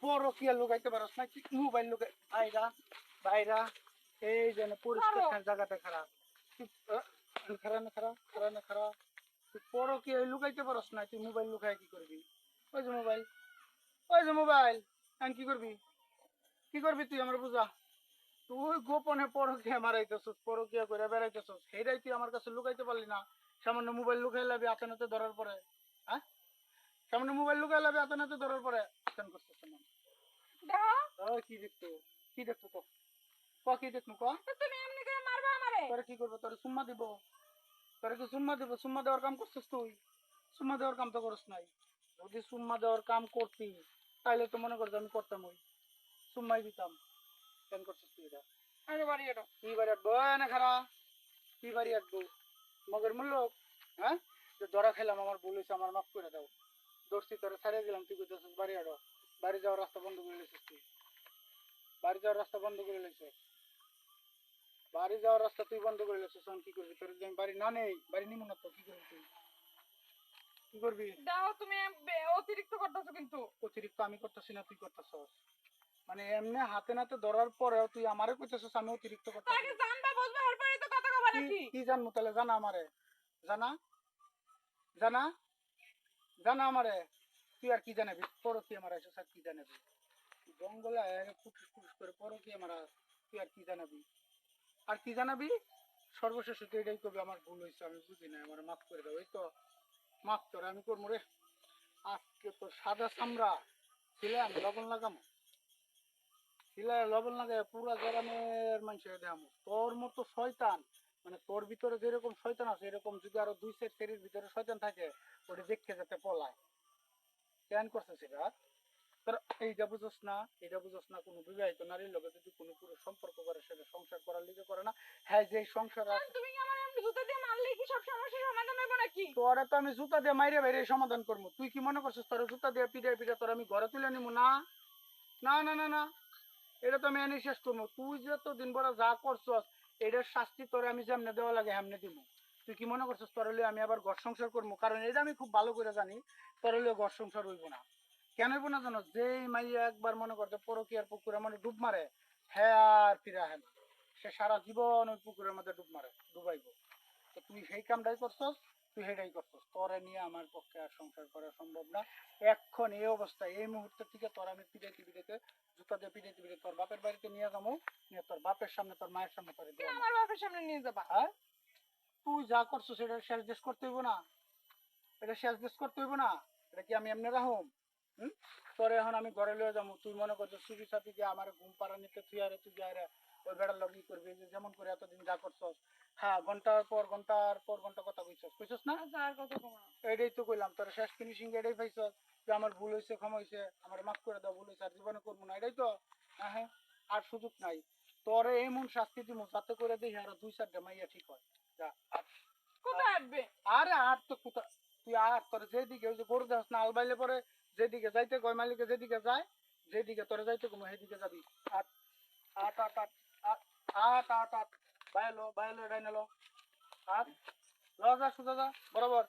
পরকিয়া লুকাইতে পারস না, তুই মোবাইল লুকাই বাইরা বাইরা। এই যেন পরিষ্কার জায়গাটা খারাপ, খারাপ না খারাপ খারাপ না খারাপ। তুই পরকিয়া লুকাইতে পারস না, তুই মোবাইল লুকাই কি করবি? ওই যে মোবাইল, ওই যে মোবাইল, এখন কি করবি? কি করবি তুই আমার বুঝা? তুই গোপনে পরকিয়া মারাইতেছস, পরকিয়া করে বেড়াইতেছস, সেইটাই তুই আমার কাছে লুকাইতে পারলি না। সামান্য মোবাইল লুকাই লাবি আচানতে ধরার পরে, হ্যাঁ? সামান্য মোবাইল লুকাই লাবি আচানতে ধরার পরে কেন করছিস তেমন? কি দেখতো? কি দেখতো তো? কি দেখবো ক? তুমি এমনি করে মারবা আমারে? তোরা কি করবো? তোরা সুম্মা দিব? তোরা কি সুম্মা দিব? সুম্মা দেওয়ার কাম করছিস তুই? সুম্মা দেওয়ার কাম তো করস নাই। যদি সুম্মা দেওয়ার কাম করতি তাইলে তো মনে করতো আমি করতাম, ওই সুম্মাই দিতাম। কেন করছিস তুই এটা? আরে বাড়ি এটো। কি বাড়ি আটবো না খারা? কি বাড়ি আটবো? মগের মূল্য, হ্যাঁ? যে ধরা খেলাম, আমার ভুল হয়েছে, আমার মাফ করে দাও। দোষী তোরা ছাড়িয়ে দিলাম, তুই কইতেছিস বাড়ি আড়ো। বাড়ি যাওয়ার রাস্তা বন্ধ করে লেছিস তুই। বাড়ি যাওয়ার রাস্তা বন্ধ করে লেছিস। বাড়ি যাওয়ার রাস্তা তুই বন্ধ করে লেছিস, এখন কি করবি? তোর যদি আমি বাড়ি না নেই, বাড়ি নিব না তো কি করবি তুই? কি করবি? দাও তুমি অতিরিক্ত করতেছো কিন্তু। অতিরিক্ত আমি করতেছি না, তুই করতেছস। মানে এমনি হাতে নাতে ধরার পরেও তুই আমারে কইতেছস আমি অতিরিক্ত করতেছি। তাকে জানবা বুঝবা এরপরে তো কথা কবা নাকি? কি জানবো তাহলে? জানা আমারে, জানা জানা জানা আমারে। তুই আর কি জানাবি? পরো কি আমার আছে কি জানাবি? জঙ্গলে ফুটুস ফুটুস করে পরো কি আমার, তুই আর কি জানাবি? আর কি জানাবি? সর্বশেষে তুই এটাই করবি আমার ভুল হয়েছে, আমি বুঝি না, আমার মাফ করে দাও। এই তো মাফ করে আমি করবো রে। আজকে তো সাদা চামড়া ছিলে আমি লবণ লাগামো, ছিলে লবণ লাগাই পুরা গ্রামের মানুষের দেখামো তোর মতো শয়তান। মানে তোর ভিতরে যেরকম শয়তান আছে এরকম যদি আরো দুই সেট শরীর ভিতরে শয়তান থাকে, ওটা দেখতে যাতে পলায়। কেন করছে সেটা? তোর এইটা বুঝোস না, এটা বুঝোস না, কোনো বিবাহিত নারীর লোকে যদি কোনো পুরুষ সম্পর্ক করে সেটা সংসার করার লিগে করে না। হ্যাঁ, যে সংসার আছে। তুমি কি আমার এমনি জুতা দিয়ে মারলেই কি সব সমস্যার সমাধান হবে নাকি? তোরা তো আমি জুতা দিয়ে মাইরে বাইরে সমাধান করবো। তুই কি মনে করছিস তোর জুতা দিয়ে পিঠে পিঠে তোর আমি ঘরে তুলে নিবো? না না না না না, এটা তো আমি এনে শেষ করবো। তুই যে তো দিন ভরা যা করছস এটার শাস্তি তোরে আমি যেমনে দেওয়া লাগে হেমনে দিব। তুই কি মনে করছিস তোর হলে আমি আবার ঘর সংসার করবো? কারণ এটা আমি খুব ভালো করে জানি তোর হলে ঘর সংসার হইব না। কেন হইব না জানো? যেই মাইয়া একবার মনে করতে পরকিয়ার পুকুরে মানে ডুব মারে, হ্যাঁ আর ফিরে আহে না। সে সারা জীবন ওই পুকুরের মধ্যে ডুব মারে, ডুবাইব। তো তুই সেই কামটাই করছস, তুই সেটাই করছস। তোরে নিয়ে আমার পক্ষে আর সংসার করা সম্ভব না। এখন এই অবস্থায় এই মুহূর্তে থেকে তোর আমি পিড়াইতে পিড়াইতে জুতা দিয়ে পিড়াইতে পিড়াইতে তোর বাপের বাড়িতে নিয়ে যাবো, নিয়ে তোর বাপের সামনে তোর মায়ের সামনে করে তুমি দেবো। আমার বাপের সামনে নিয়ে যাবা? হ্যাঁ, তুই যা করছো সেটা শেষ দেশ করতে হইব না? এটা শেষ দেশ করতে হইব না? এটা কি আমি এমনি রাখুম? হুম? তোর এখন আমি ঘরে লয়ে যাবো, তুই মনে করছো চুরি সাথে গিয়ে আমার ঘুম পাড়া নিতে তুই আরে তুই আরে ওই বেড়ার লগি করবি যে যেমন করে এতদিন যা করছস। হ্যাঁ, ঘন্টার পর ঘন্টা কথা কইছস, কইছস না? আচ্ছা আর কত কমা? এটাই তো কইলাম, তোর শেষ ফিনিশিং এটাই পাইছস যে আমার ভুল হয়েছে, ক্ষমা হয়েছে, আমার মাফ করে দাও, ভুল হয়েছে, আর জীবনে করবো না, এটাই তো? হ্যাঁ হ্যাঁ, আর সুযোগ নাই। তোরে এমন শাস্তি দিব যাতে করে দেখি আর দুই চারটা মাইয়া ঠিক হয়। যা কোথায় আসবে? আরে আর তো কোথা, তুই আর তোর যেদিকে ওই যে গরু দেখ না আলবাইলে পরে যেদিকে যাইতে কয় মালিকে যেদিকে যায়, যেদিকে তোরে যাইতে কম সেদিকে যাবি। আট আট আট আট আট আট আট আট বাইলো বাইলো ডাইনালো আট ল যা সোজা যা বরাবর।